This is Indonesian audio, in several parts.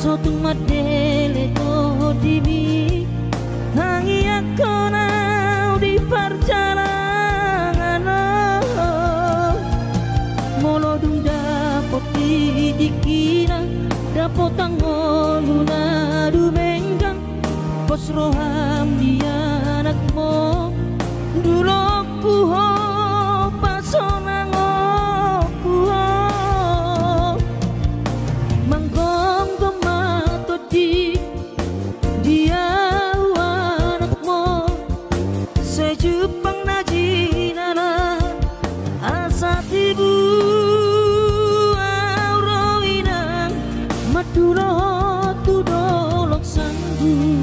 sotung madele to dimi tangi aku nau di perjalanan molo dung dapot di dikira dapot tangoluna du menggang pos roham dia anakmu dulu ku ho pasonang ku ho manggong gemato di dia anakmu sejupang najinana asa tibu auroinang maduro tu dolok sanggu.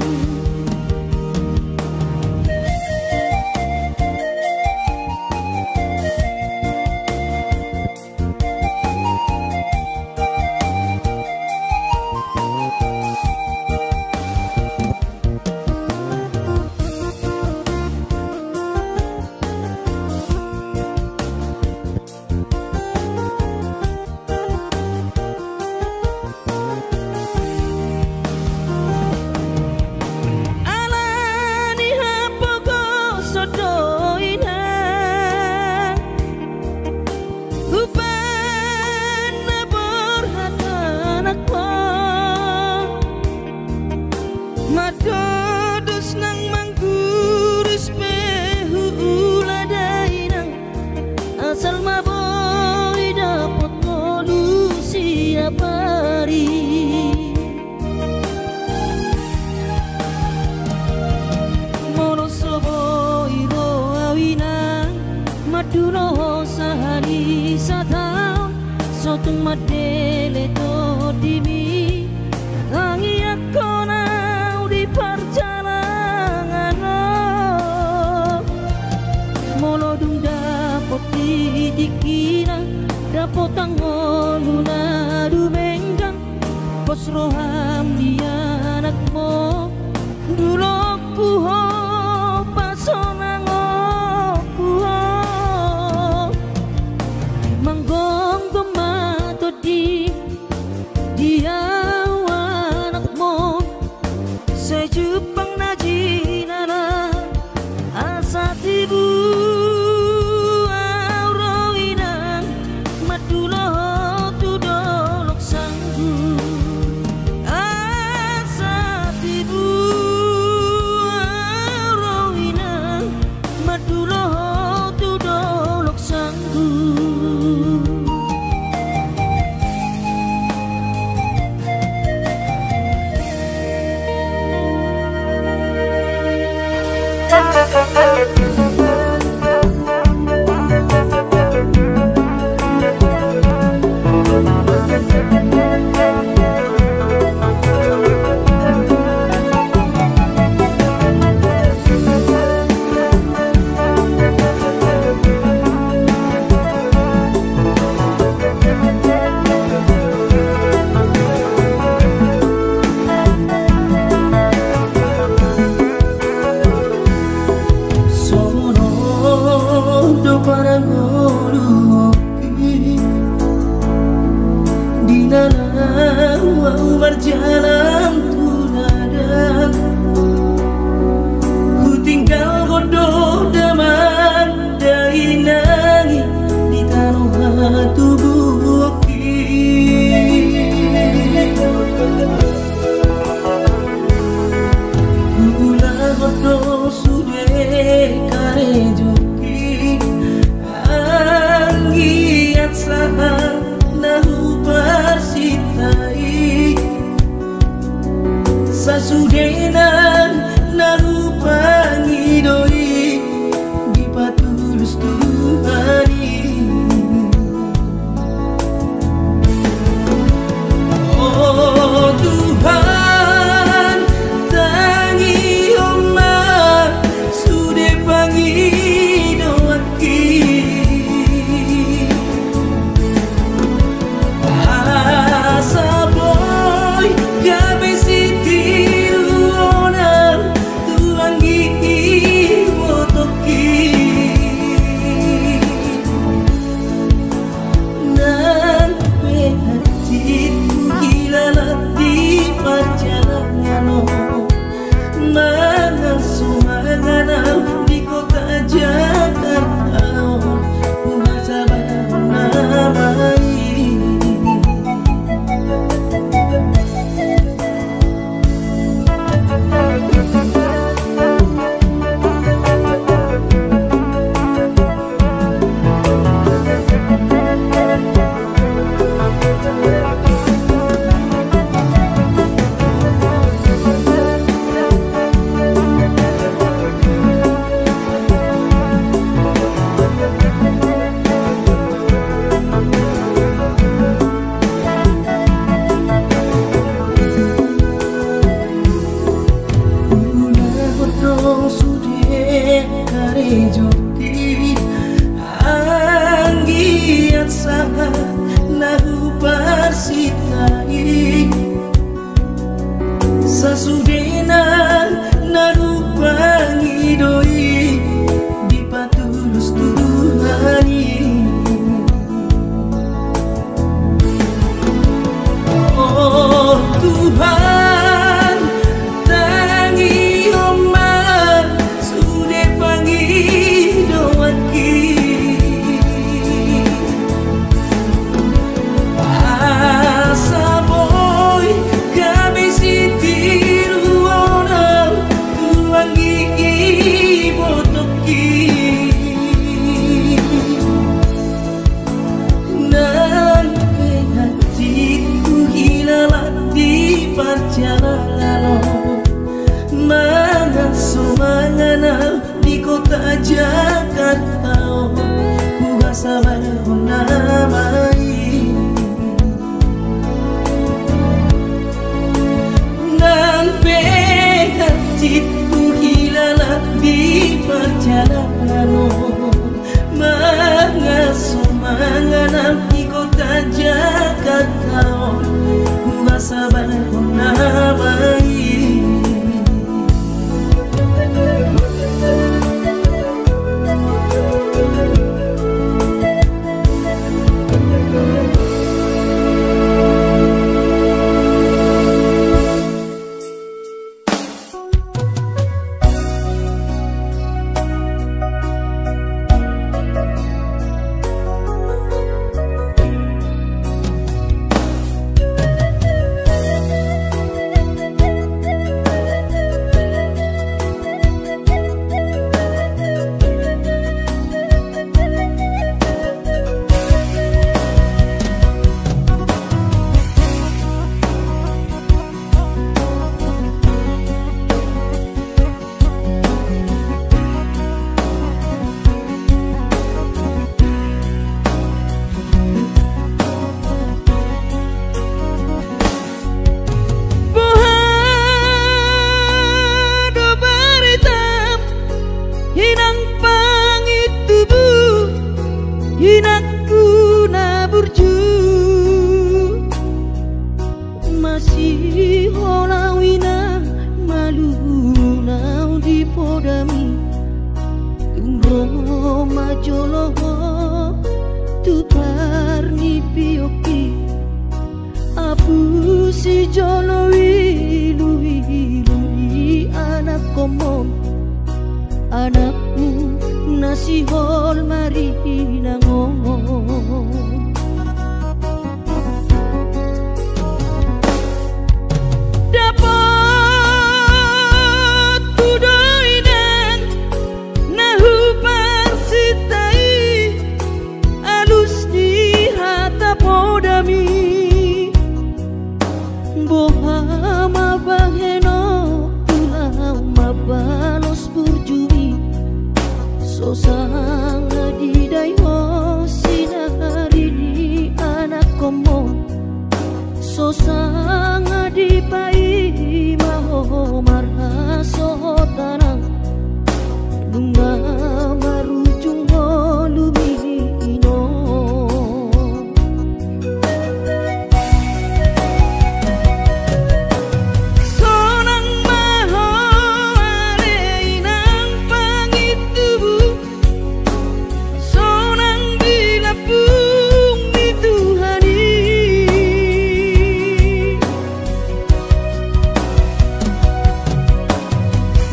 Maduro sahani satau sotung madele to dimi tangi aku nau di perjalanan molo dung dapot di dikira dapot tangoluna du menggang pos roham dia anakmu dulu ku ho pasonang ku ho manggong gemato di dia anakmu sejupang najinana asa tibu auroinang madulo tu dolok sanggu asa tibu auroinang madulo tu dolok sanggu. Berjalan tunada ku tinggal godo daman dari nangi di tanah tubuh gula godo sude kare juki anggiat saha nahu persitai sasudenan narupangi doi di patulus Tuhani oh Tuhan tangi oma sude pangi doaki asa boy gabe siti luona perjalanan mangana di kota Jakarta. Ku sabar namai nan pehan citku hilala di perjalanan mangana di kota Jakarta. Ku sabar namai hinakku na burju masih holawina malu nau di podami tungro majolo tu parni pioki apu si jolo wilu anak komon anakmu nasi hol mari nangon dapat tudoinan nahu parsitai alus di hata podami boha mabaheno tulau mabalos burjumi sosang di dayo sinari di anak komo sosang di pai maho marha sohotana dunga marujung holumino sonang maho areinang pangitubu sonang dilapung di Tuhani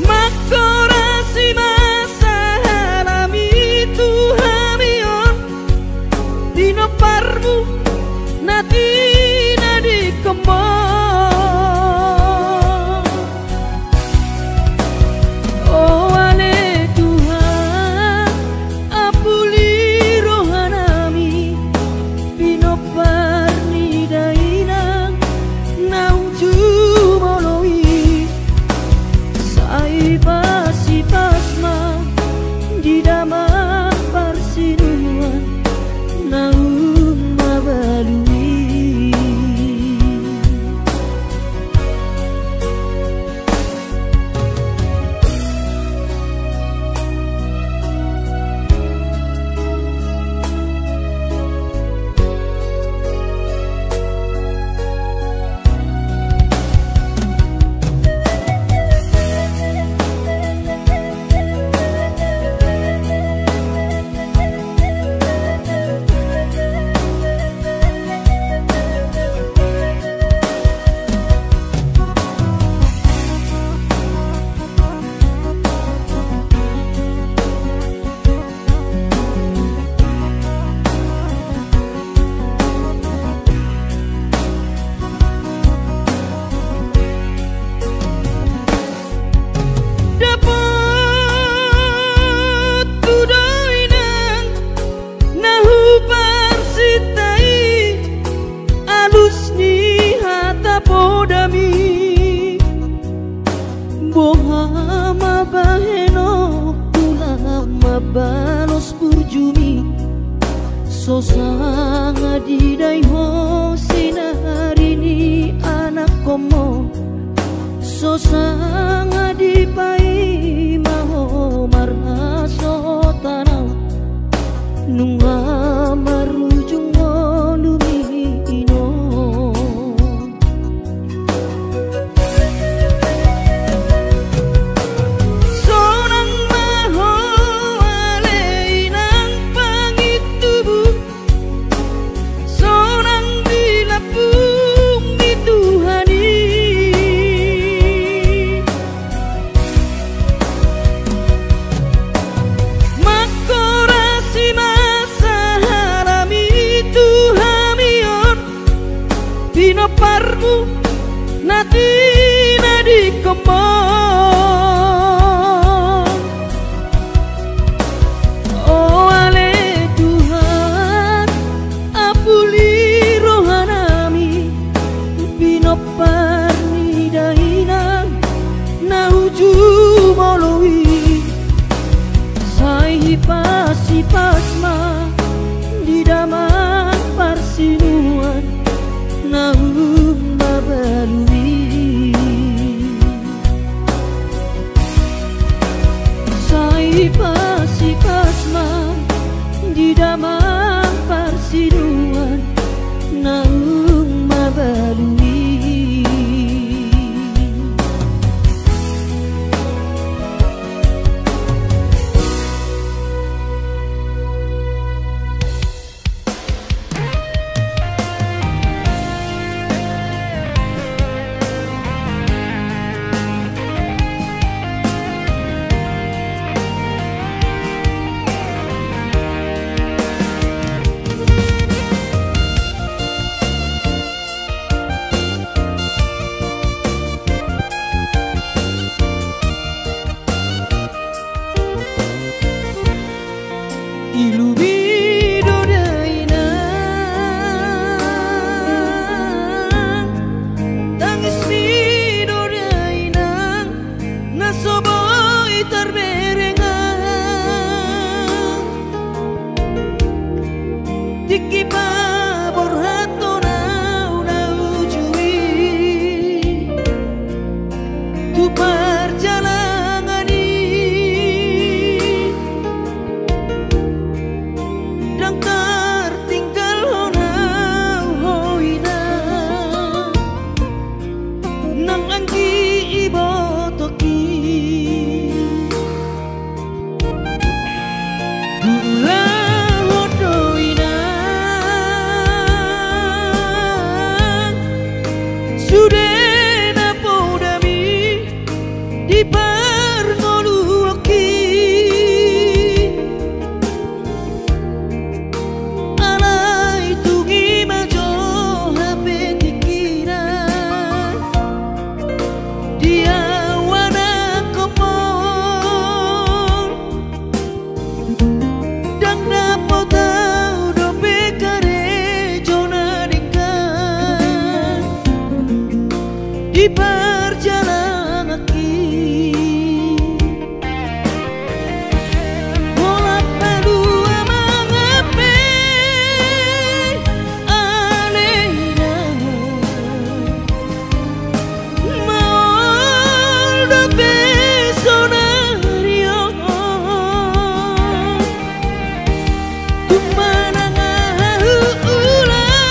maka komo sosanga di pai maho marhaso tanau nunga marujung lumino sonang maho aleinang pangitubu sonang dilapung di Tuhani makorasi masa harami Tuhamion Bino parmu nati nadi komon oh ale Tuhan apuli rohanami Bino parni daina na uju molowi sai pasi pasma di daman parsinuan na babalui sai pasi pasma di daman parsinuan na babalui ilumido dainang tangis mido dainang nasoboi terberengang tiki babor hato na ujui tu perjalanan dan tertinggal honau hoina nang anggi ibotoki gula hodoina sudena podami di parngoluoki di perjalanan bolak berdua mengape anehnya mau dope sonario kumana ngahu ulang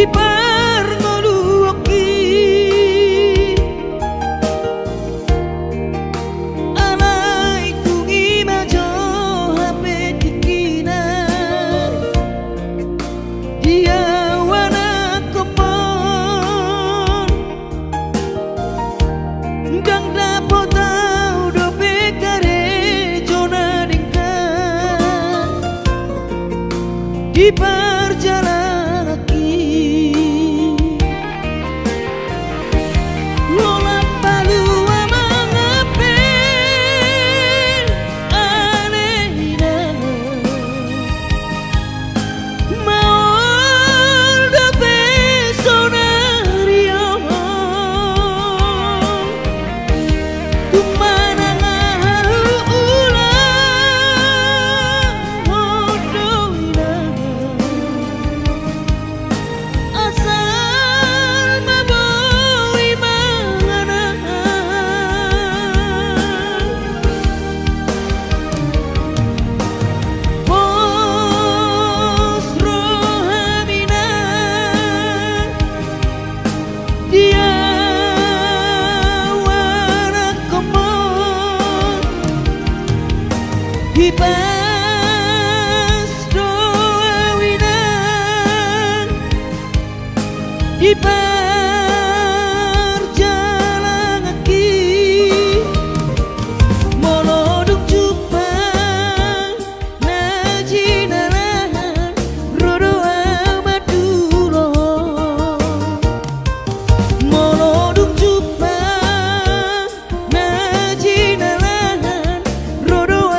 Iparngoluoki alai tungi majo hape dikina dia wana komon gang dapo tau do bekare jona dingkan di perjalanan Pas doa winan di perjalanan kaki molodung jupang najinaran rodo amadulo molodung jupang najinaran rodo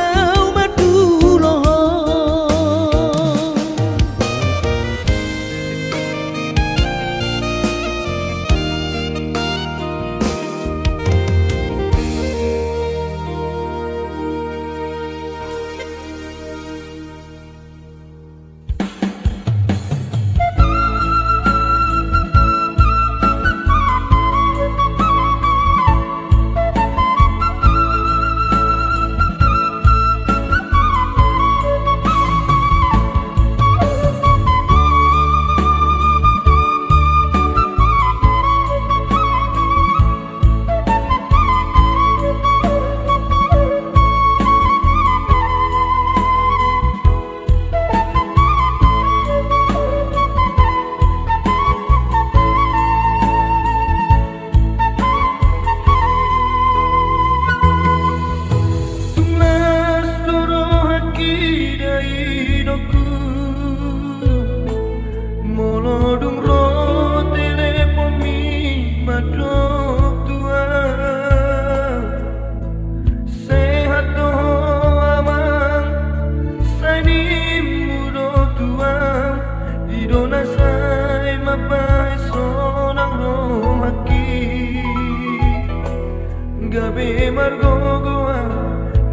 Gabe margogoa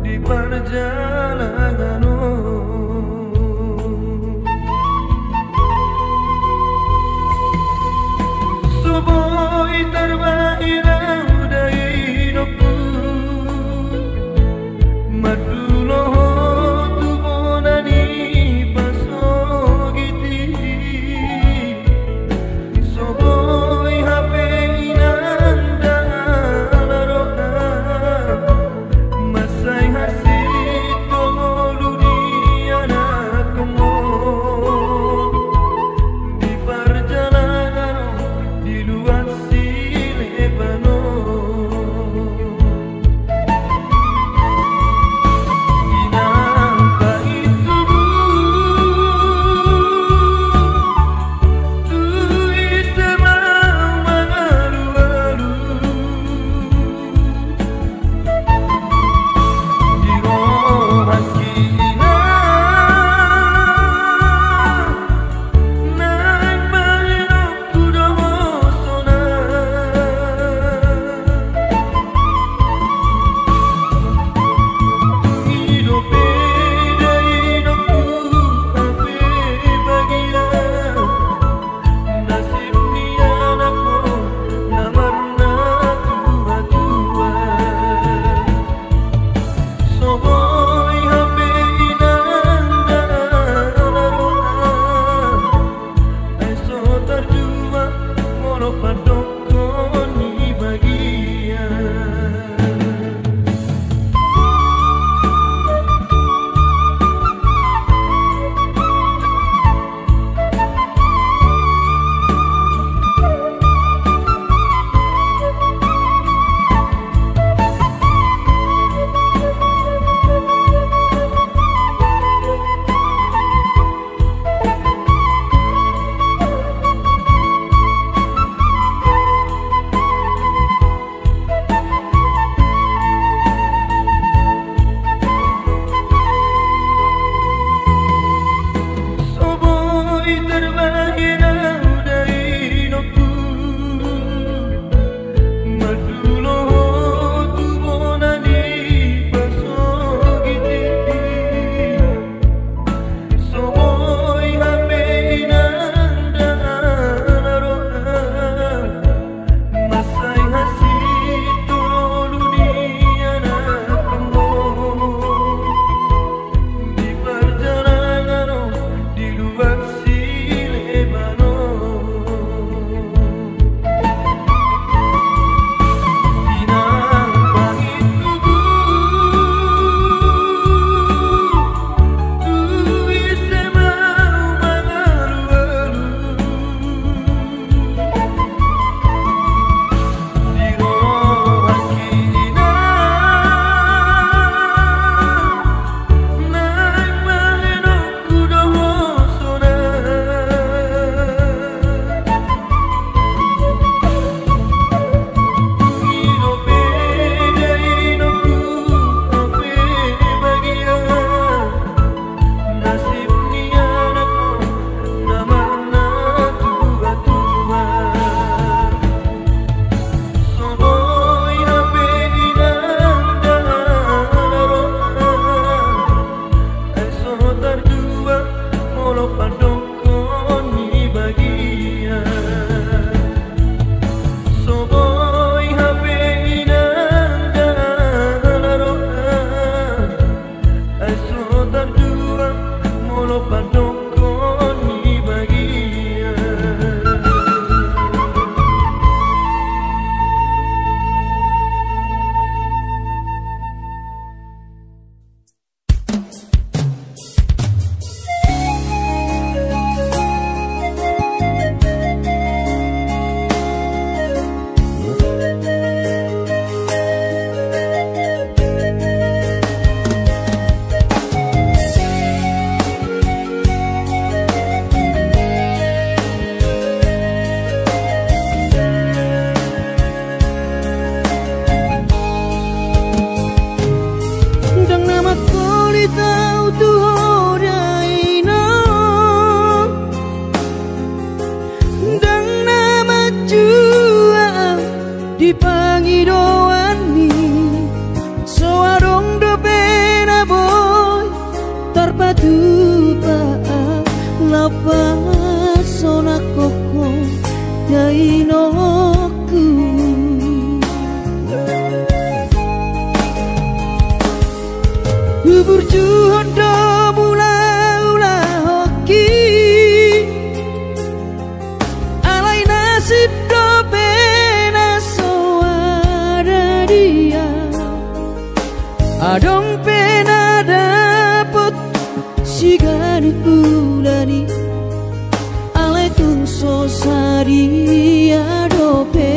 di perjalanan Suboi terbairau dari hidupku Madulo tu bonani pasogiti Suboi hape inanda laroka Masai hasil tongolu pangidoani soarong do pena boy terpadu paa lapas sona koko dainoku Bubur juhon do mula-ula hoki alai nasib do pena soara dia adong pena dapet sigani bulani alai tung sosari adope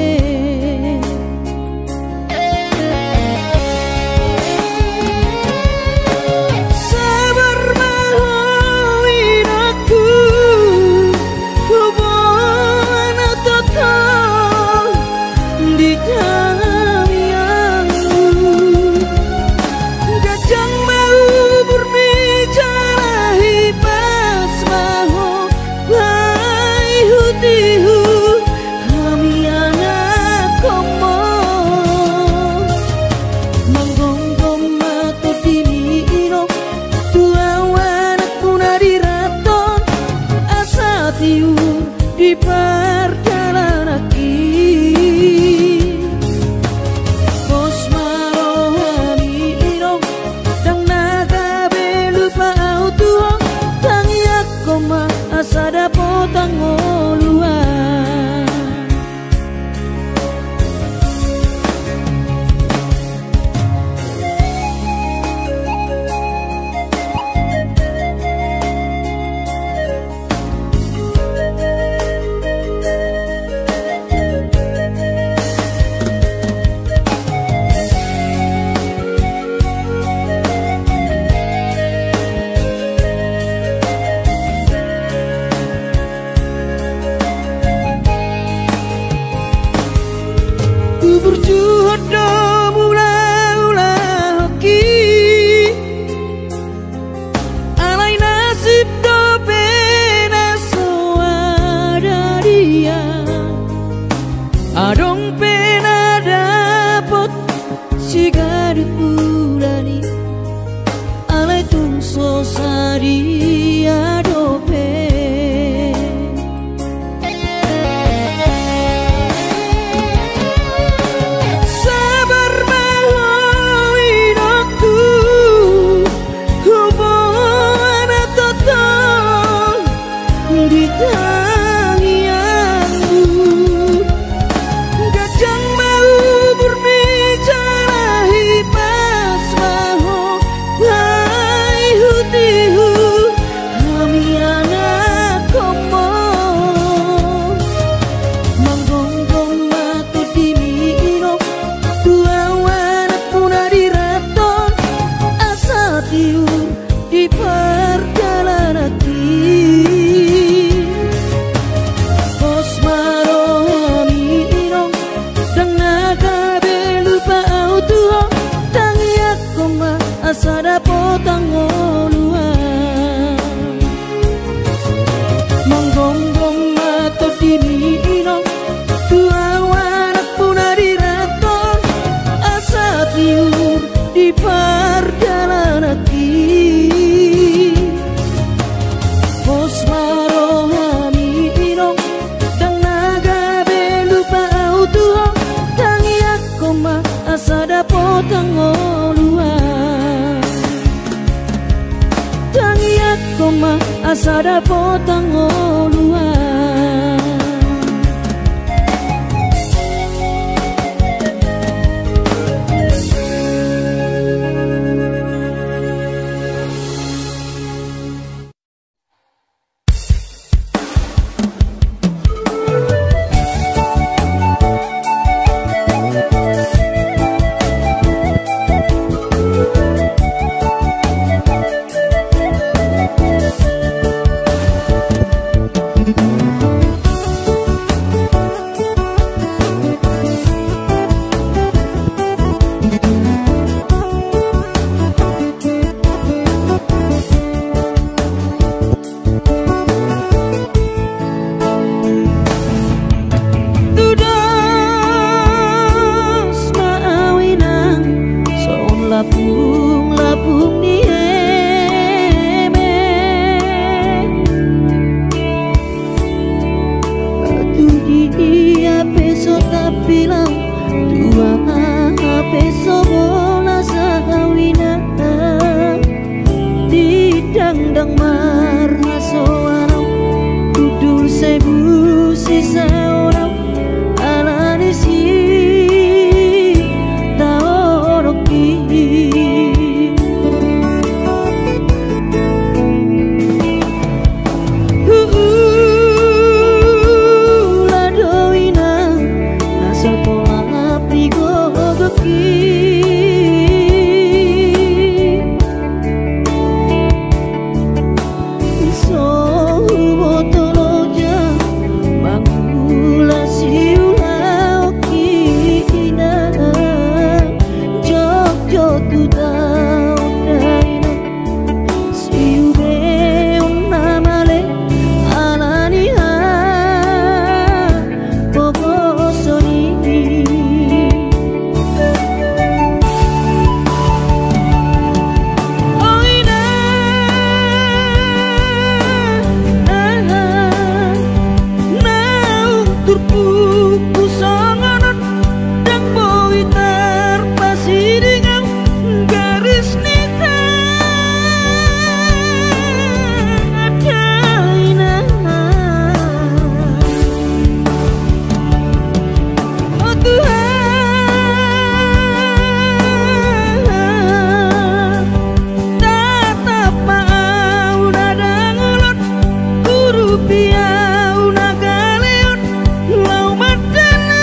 di perjalanan bos marohani irong dang naga belupa auto tangiak koma asada potang oluan berjuhud do mula-ula hoki alai nasib do pena soada dia adong pena dapot sigari bulani alai tung sosari adope di perjalanan bos marohani irong dang naga belupa auto tangiak koma asada potang oluan monggonggong mato dini irong dua wanak puna diraton asa tiur di perjalanan bos marohani irong dang naga belupa auto tangiak koma asada potang oluan tangiak koma asada potang oluan bilang tua peso bola sawina didang-dang marhaso arau kudul sebu sisa orang alani si taoroki ladoina nasal pola prigogoki Rupiah una galeon lau madana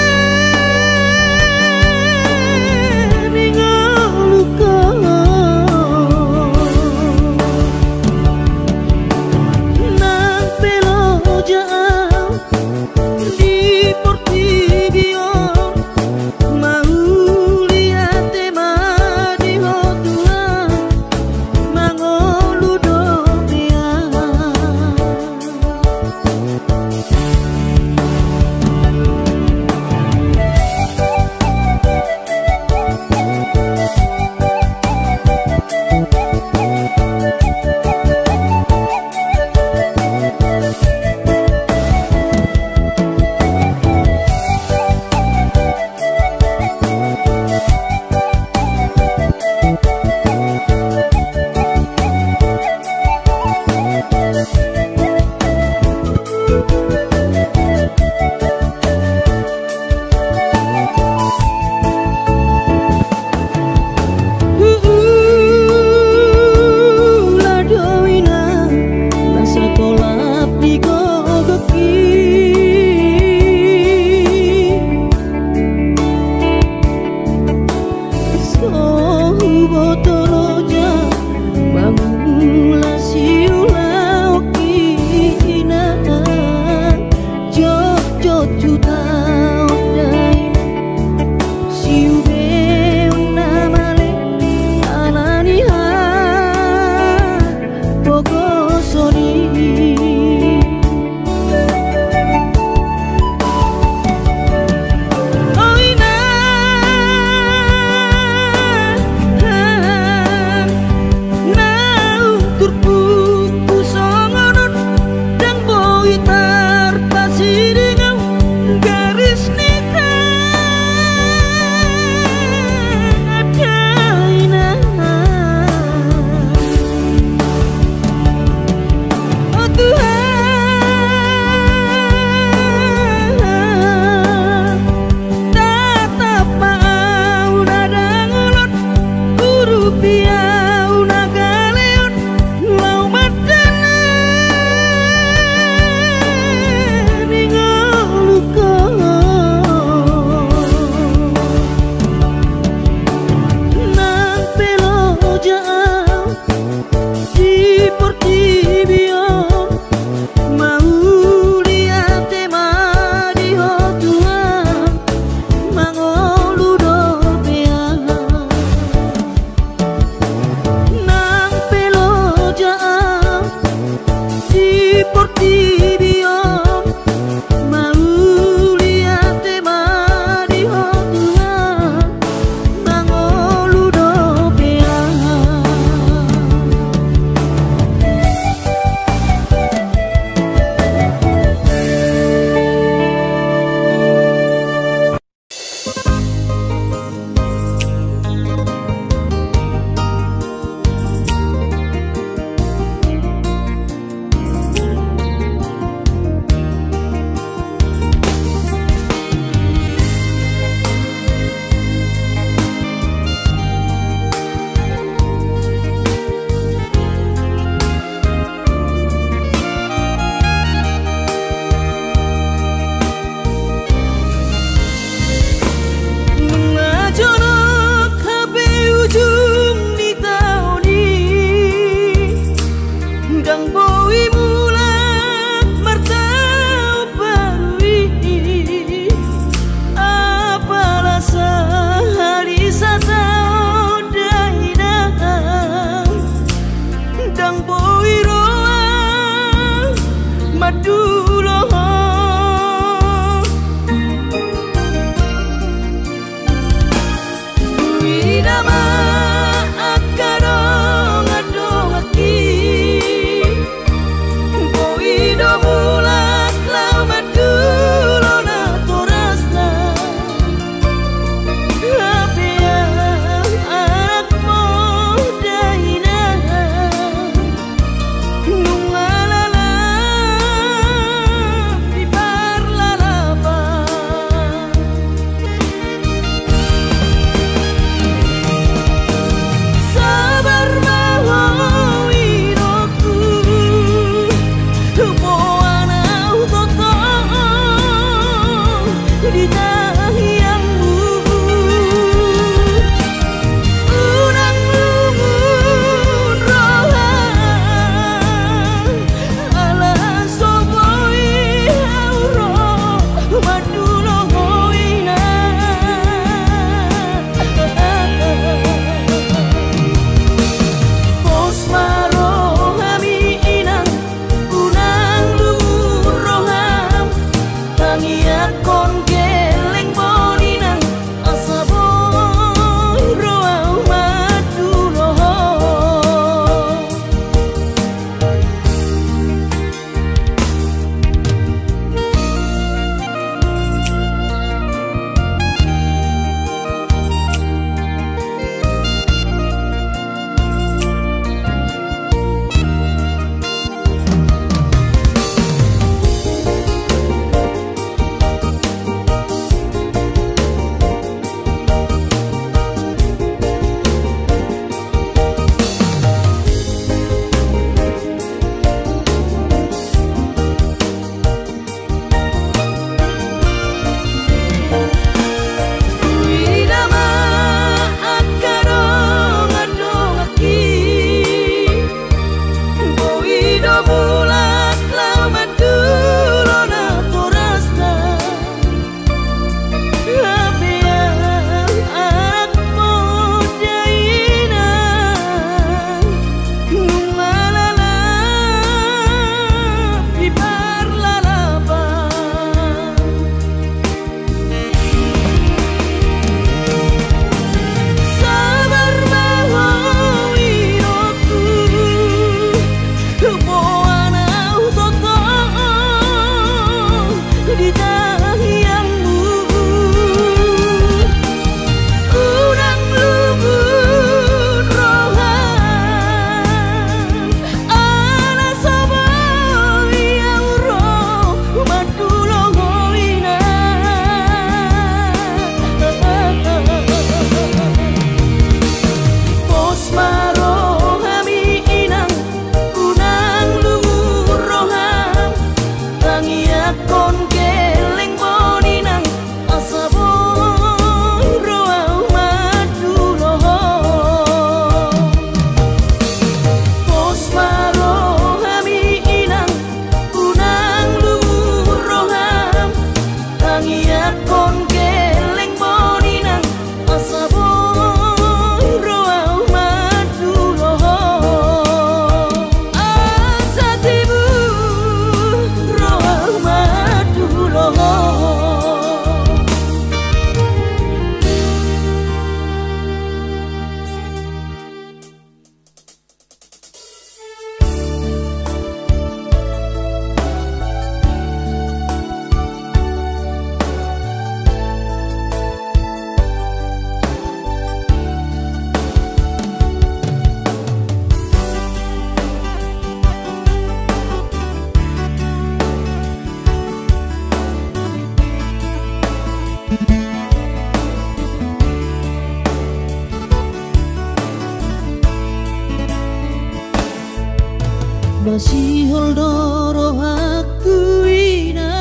Masih holdoro aku ina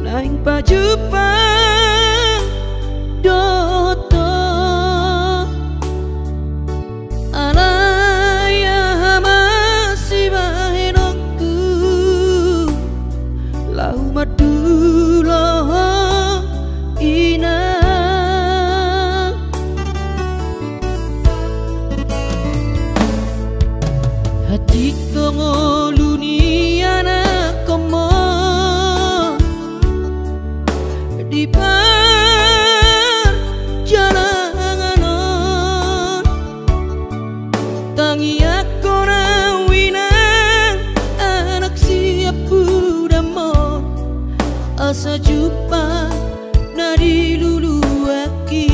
naing pajupang doto alaya masih bahenokku lau madulo ina hati ngoluni anak komo di perjalanan tangi aku nawinang anak siap budamon asa jumpa nadi lulu aki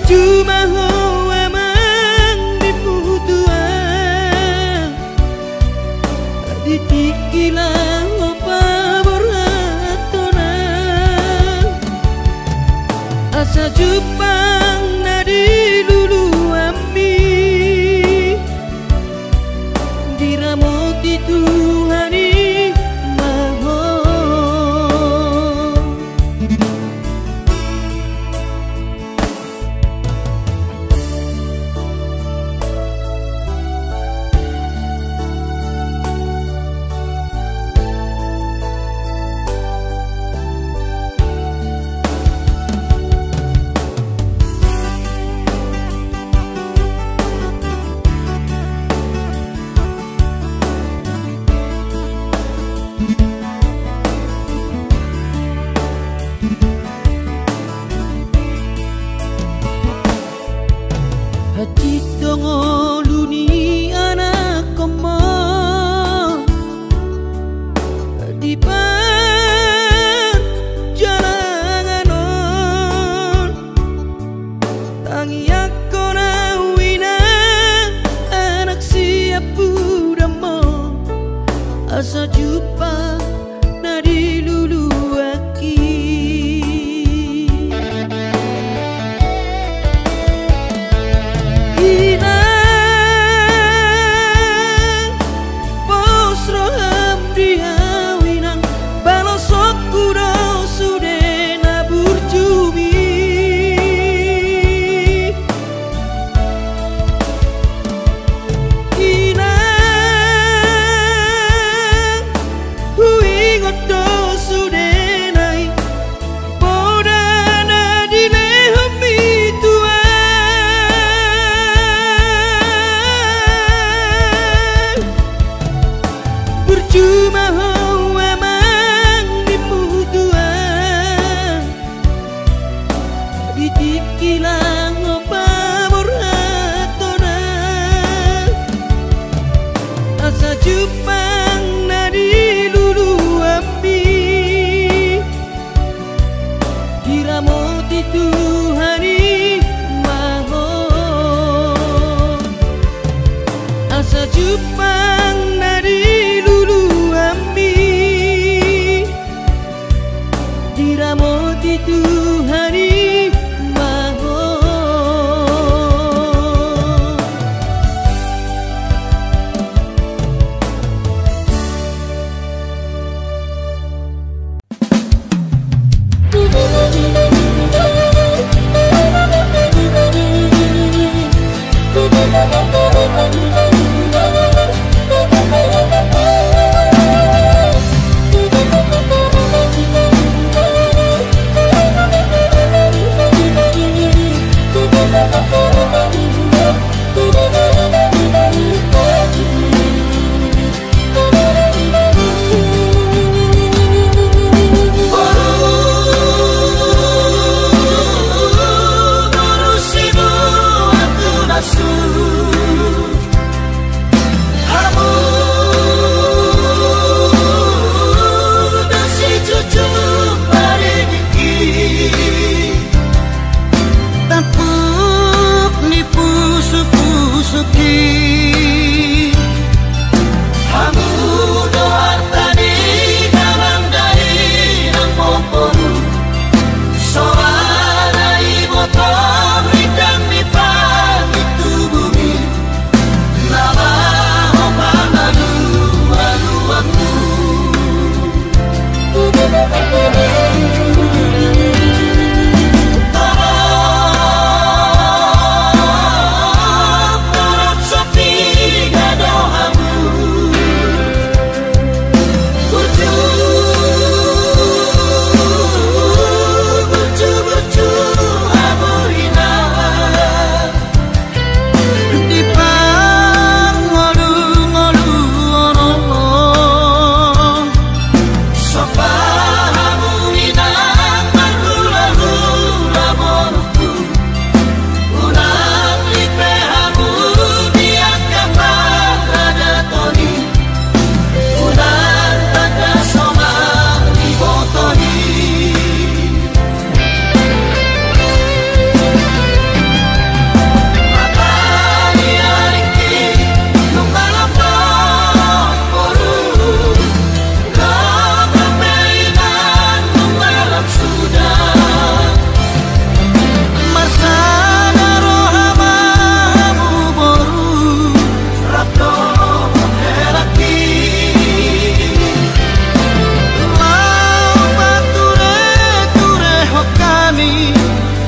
cuma hoa mang diputuan ditikilah opa berhatonan asa Jepang nadi lulu ami diramoti Tuhani maho Haji dongo luni anak koma di pan jalanganon tangi aku nawina anak siap budamo asa jumpa nadi lulu aki Cuma hawa mang dimutuan ditikilang opa murhatona asa Jepang nadi lulu ambi diramoti Tuhani maho asa Jepang nadi diramoti Tuhani maho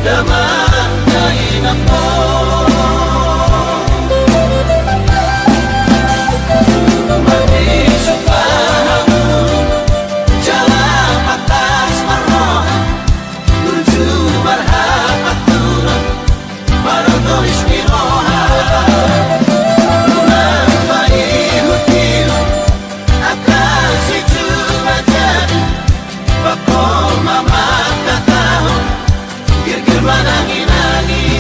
damang kainan mo. Manisok pahamu jalan atas marrohan menuju marhamat turun maroto istirohat. Ulang maihutiru akan si cuma jadi bakal mama katahun gir-gir manangi-nangi.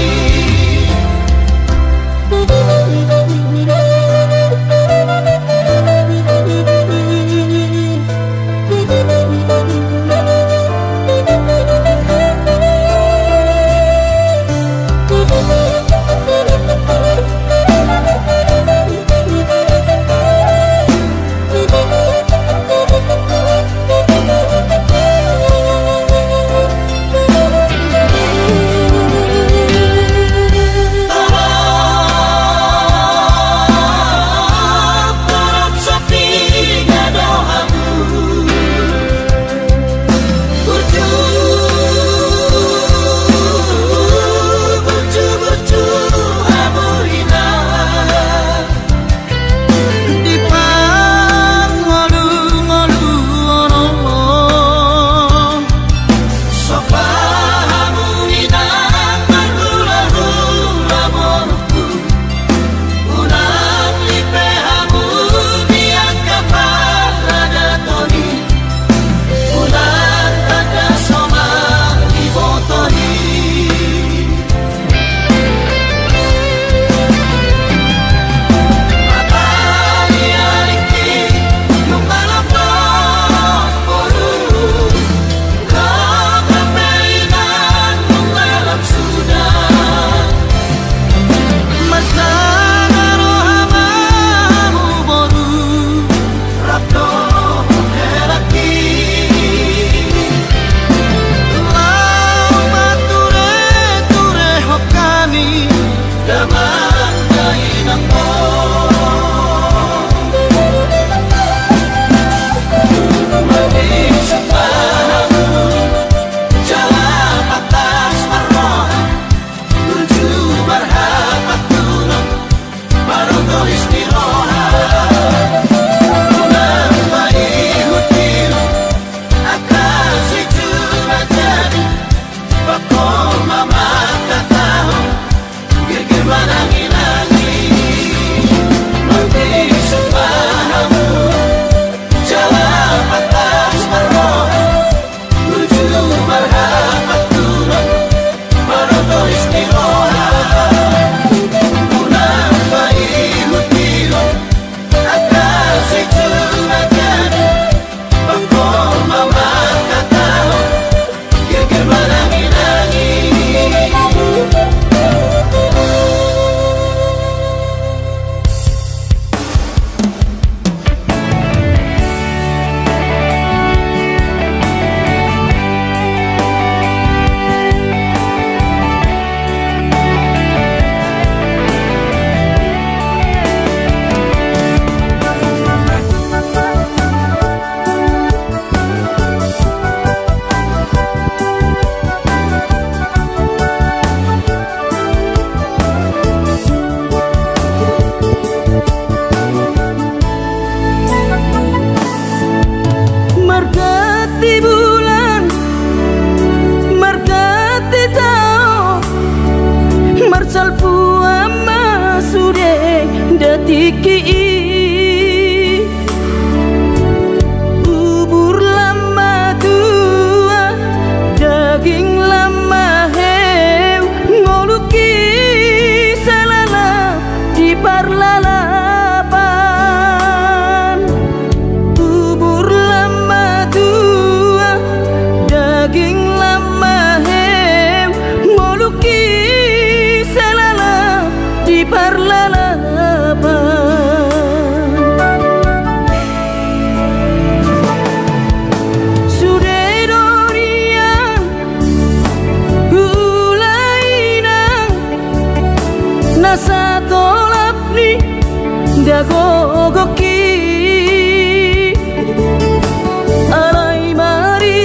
Alai marisuan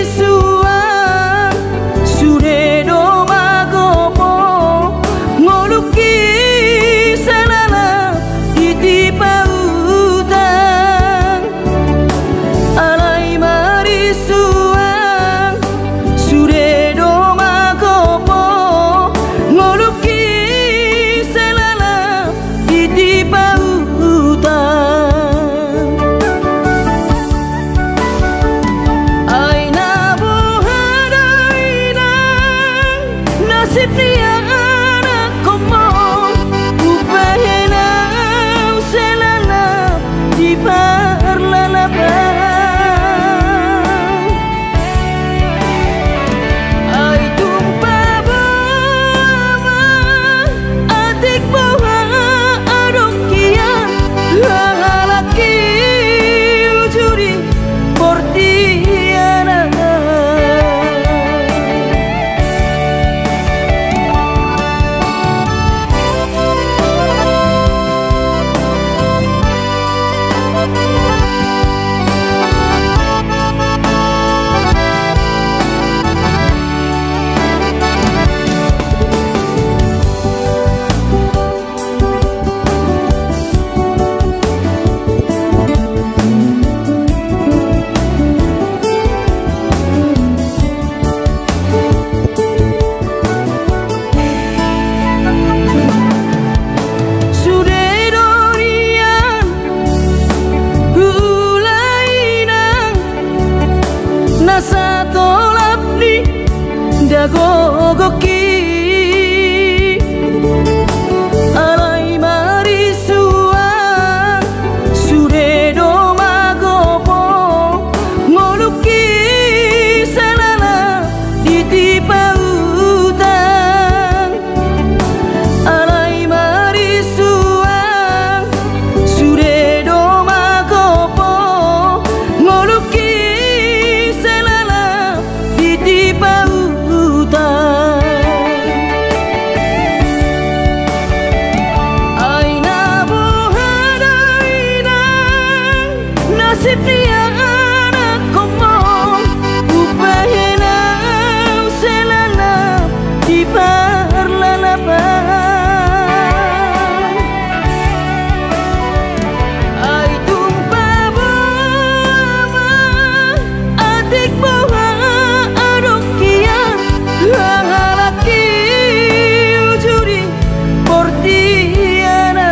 sude do mago como upahenau selala di parlalabang ay tumpaba adik bawa adokian lalaki ujuri portiana nasa tolap ni dagogoki alai marisuan sudedo magopo ngoluki salala ditipa utang alai marisuan sudedo magopo ngoluki nasibnya anak komo upahenau selala di parlalabang ay tumpaba adik bawa adokian lalaki ujuri portiana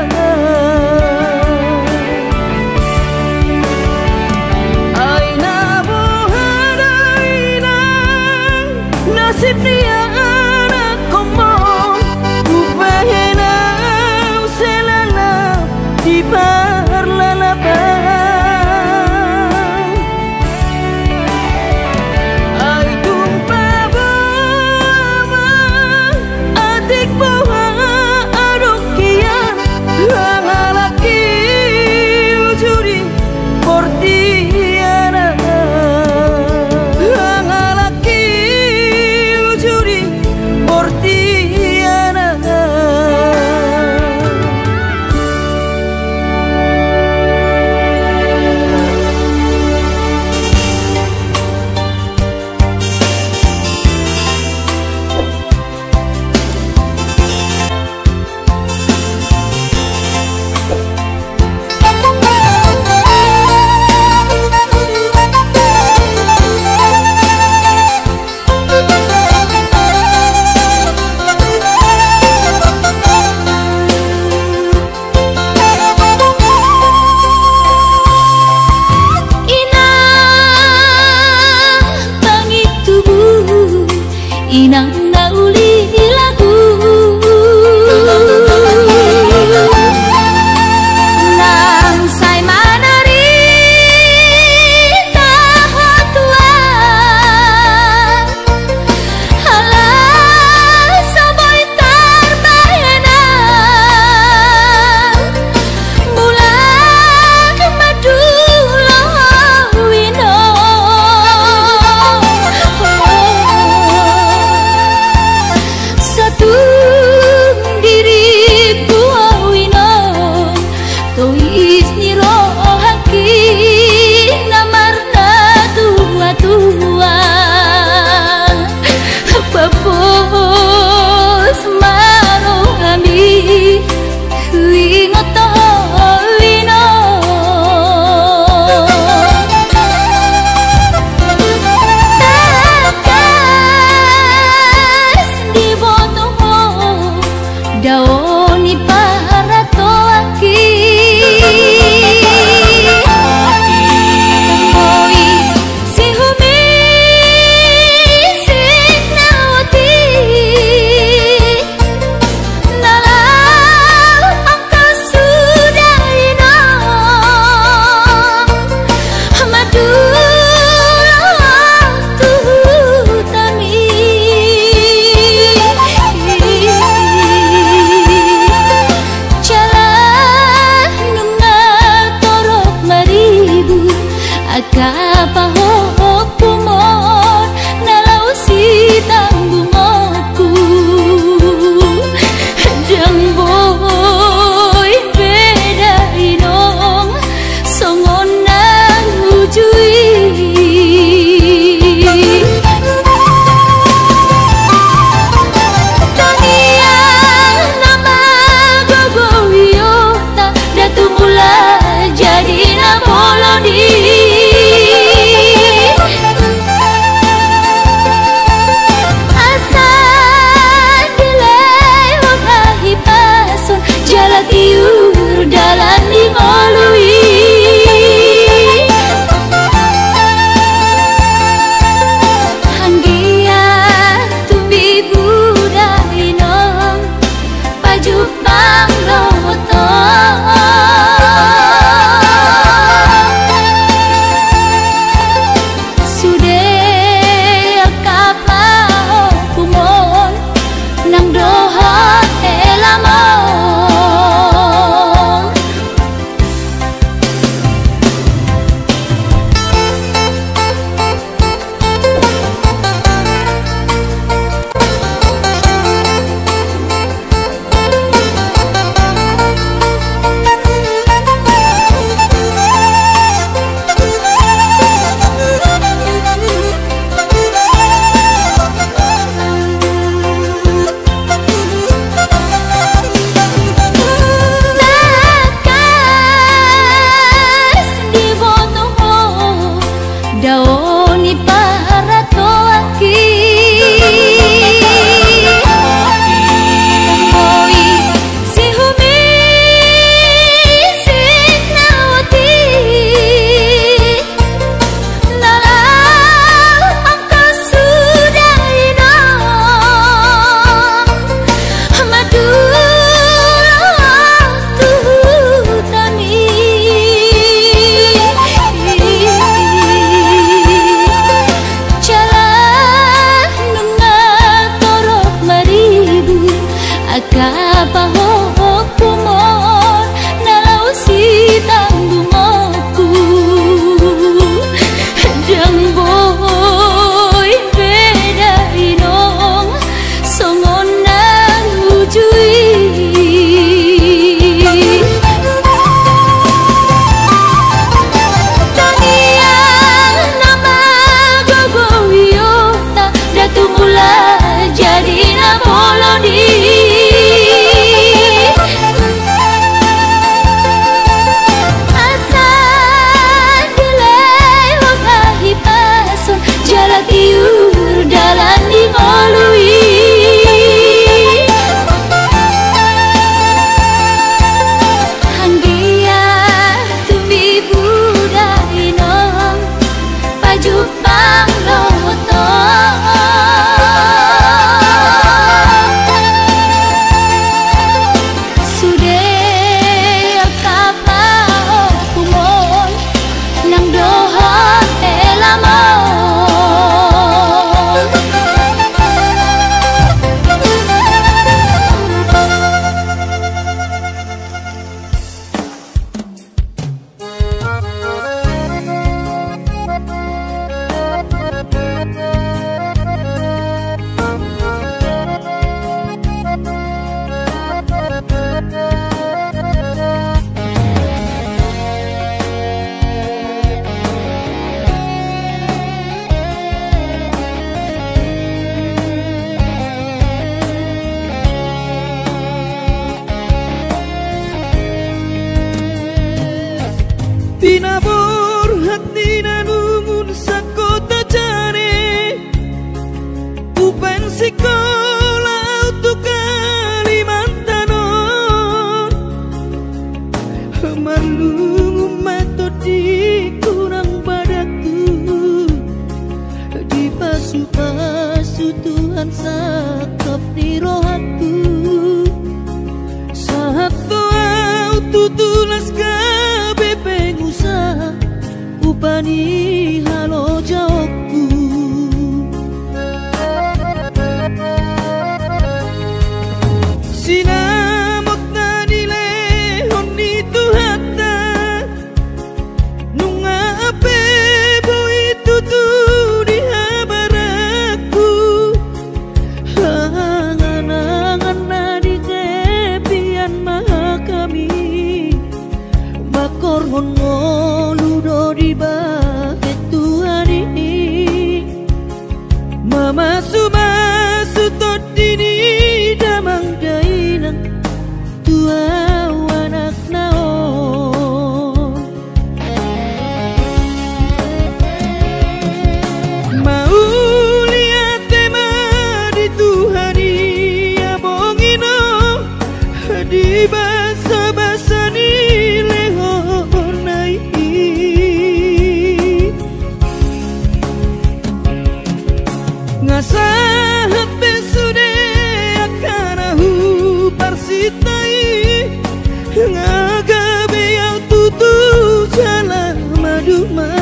Kumon nalau si tanggungoku Jang boy beda inong songon nang ujui Taniang nama gogoyo tak datu mula jadi na boloni Jalatiur dalan di ngolui Hanggia tumi budai nong pajupang loto Sudah kapau kumon nang doha elamon Tinabur hati nanungun sakota jane Upen sekolah untuk Kalimantanon Marlungu metodi kurang padaku Di pasu-pasu Tuhan sakap di rohaku Saat doa tutulas pengusaha upani halo jawabku sinamot na nilehon itu hata nunga ape boy tutu di habaraku hangan-hangan na di kepian maha kami Korhon ngoludo di bahet Tuhani Mama sumasu todini damang dainang tua anak naon Mau lihat tema di Tuhani abongino di basa-basa nilai Ngasahat besude akanahu parsitai Ngagabe yang tutu jalan maduma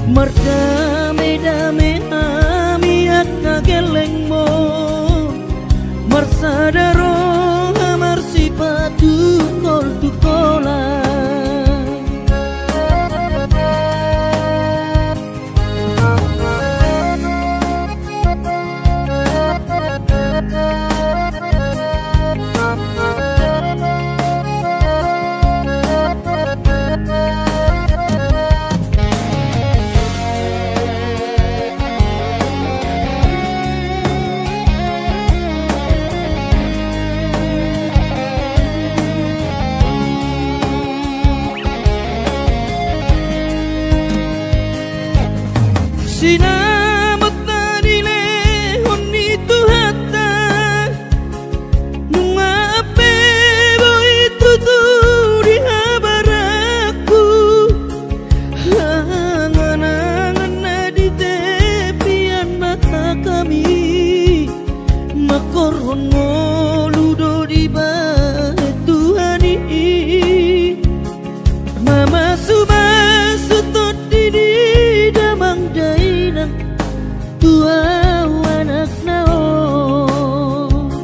Merdame-dame amiak ngageleng mo Marsadaro amar sipatu kol tukola Sinamot na nilehon itu hata nunga ape boy tutu di habaraku Hangan-hangan na di tepian mata kami Makorhon ngoludo di bahet Tuhani Mama sumasu todini damang dainang tua anak naon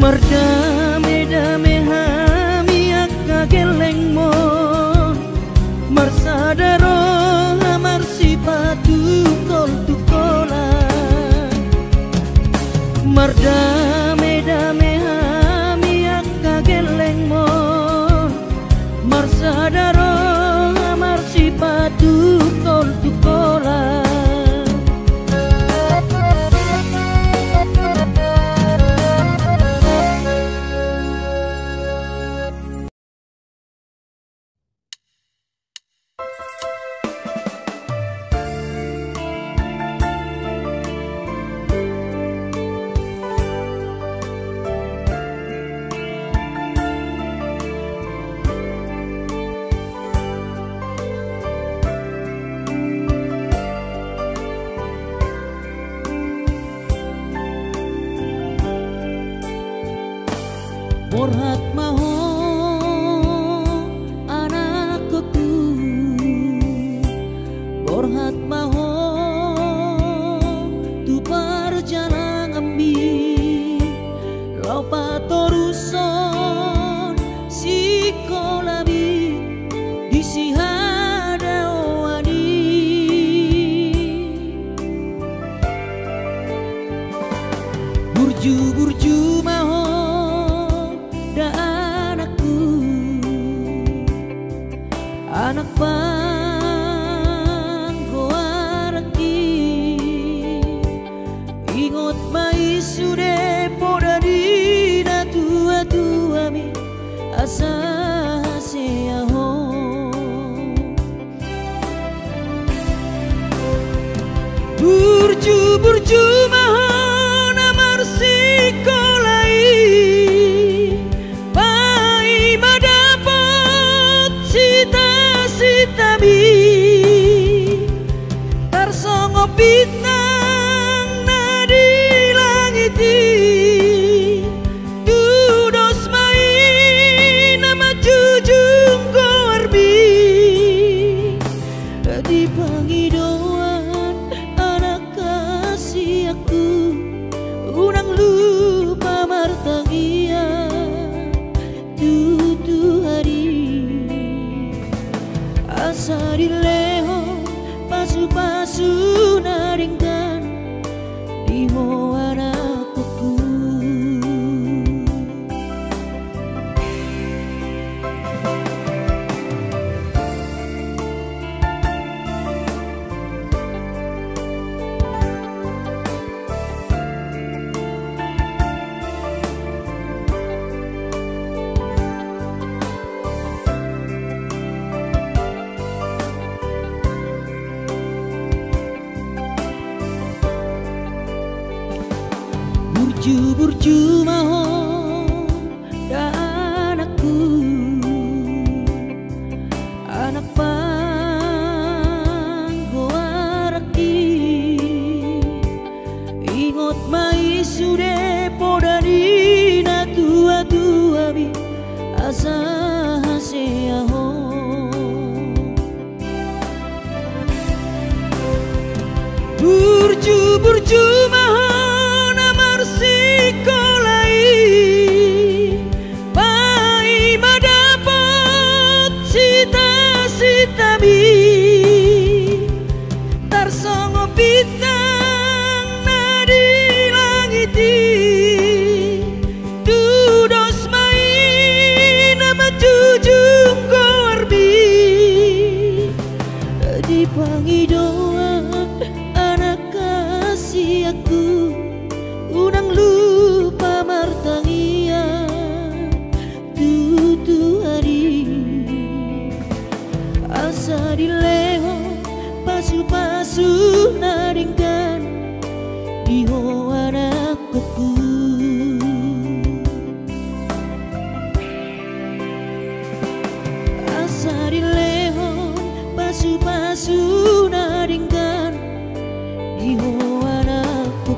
Mardame-dame hami akka geleng mon Marsadaro hamar sipatu kol tukola Mardame-dame hami akka geleng mon Marsadaro hamar sipatu kol tukola Borhat maho anakku Borhat maho tu perjalanan ambi Lau patoruson sikolabi disihada wani Burju-burju maho anak panggoaraki ingot mai sude poda dina tua mi asa seaho burju mahon amar sikolai tarsongo bintang nadi langiti dudos main nama jujung korbi di pangidauan anak kasih aku unang lupa martangia tutu hari asari leho pasu-pasu naringkan di anakku Burju maho anakku anak panggoaraki ingot mai sude poda dina tua bi asa seaho burju maho sikolai pai madapot sita-sita mi tarsongo bintang nadi langiti dudos main nama jujung korbi di pangidauan anak kasih aku unang lupa martangia tutu hari asa dileho pasu-pasu naringkan di anakku asa dileho pasu-pasu naringkan di anakku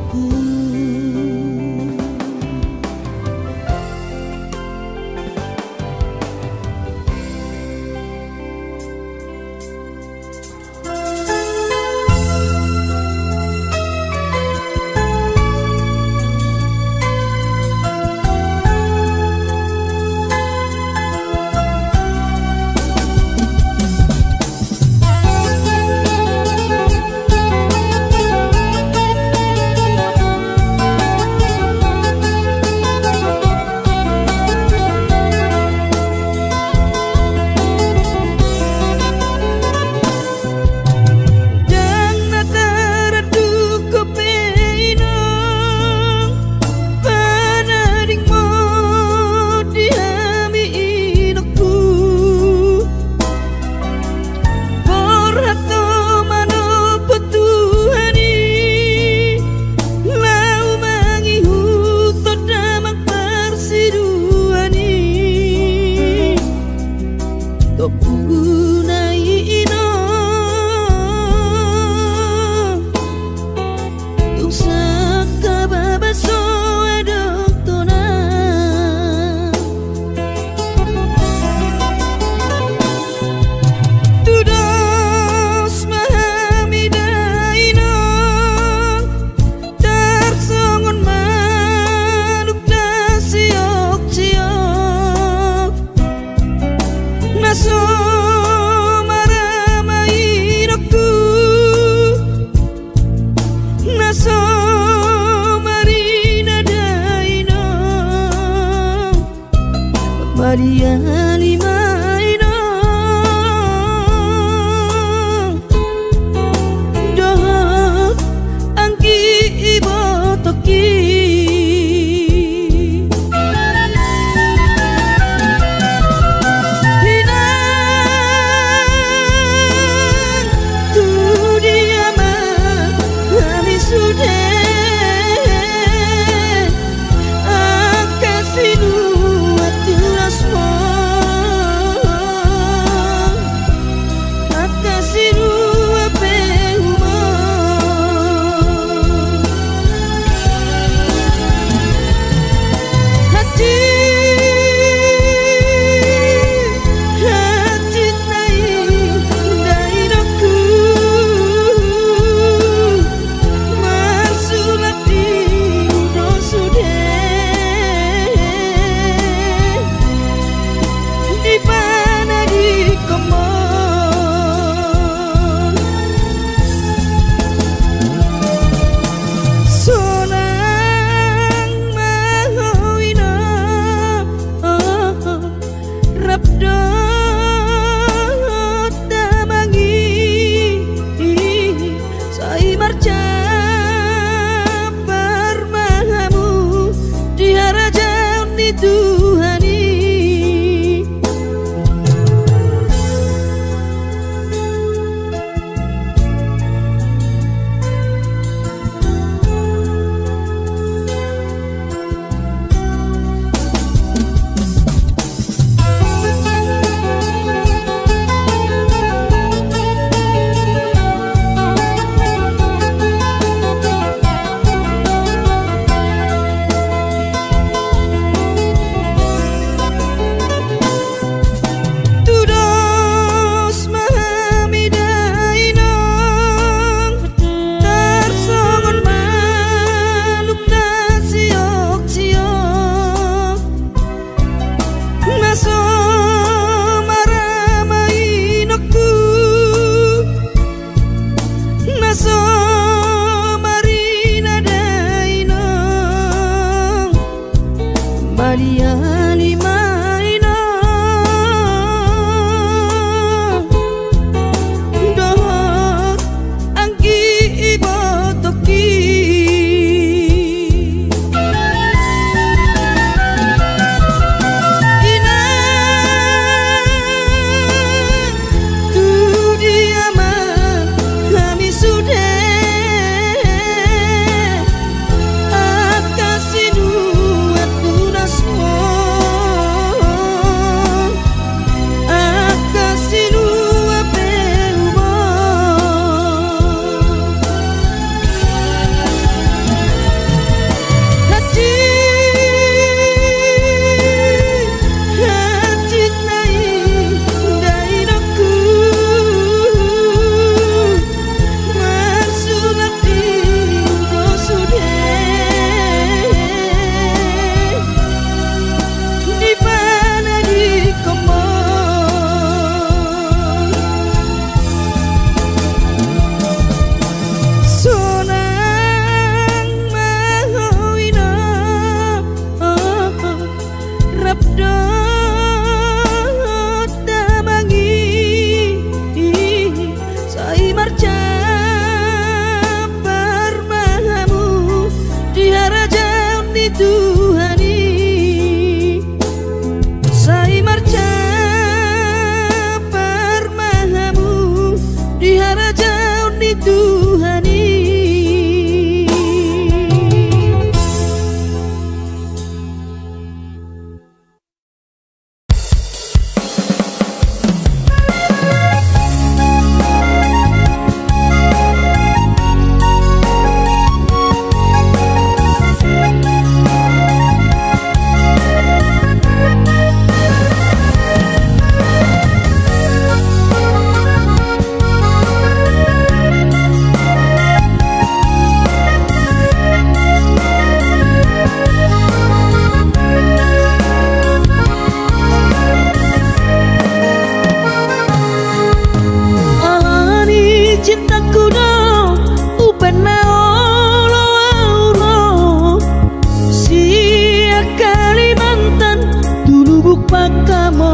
naso marina daino Maria limaino dohot angki ibo toki pakamo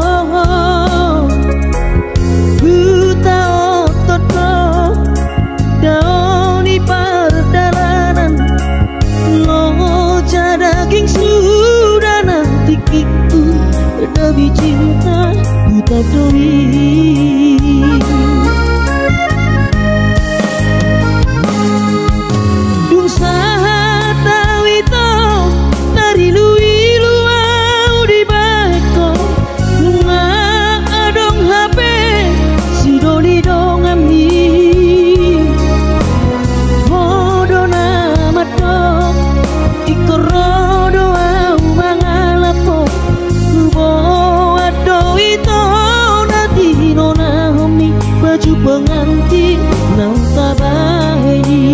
buta ototno daoni pardalanan loja daging sudah nanti kiku demi cinta buta doi dung sahata wito dari lui luau di bako lunga adong HP si doli dong ami bodo nama dong ikorodo au mangalapo bo ado itu nanti nona homi baju pengantin nang tabaheni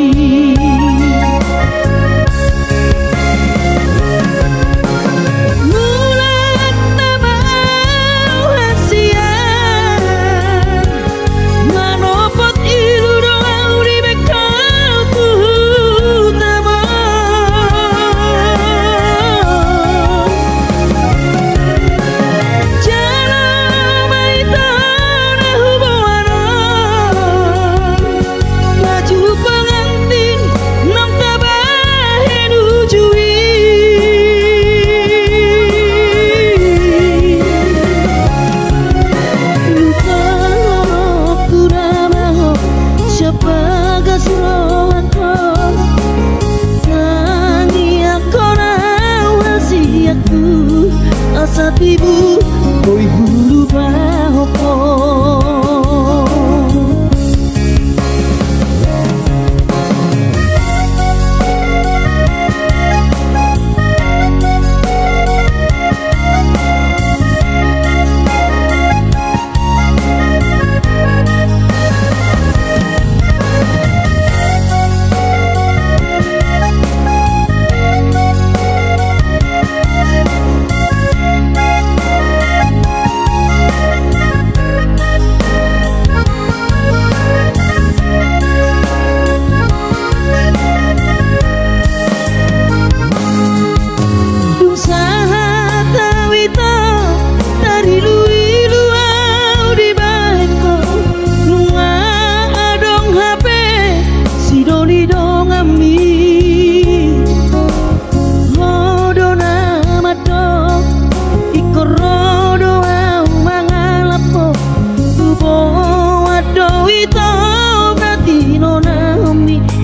ibu boy bulu bahoko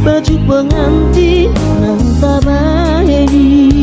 baju pengantin nang tabaheni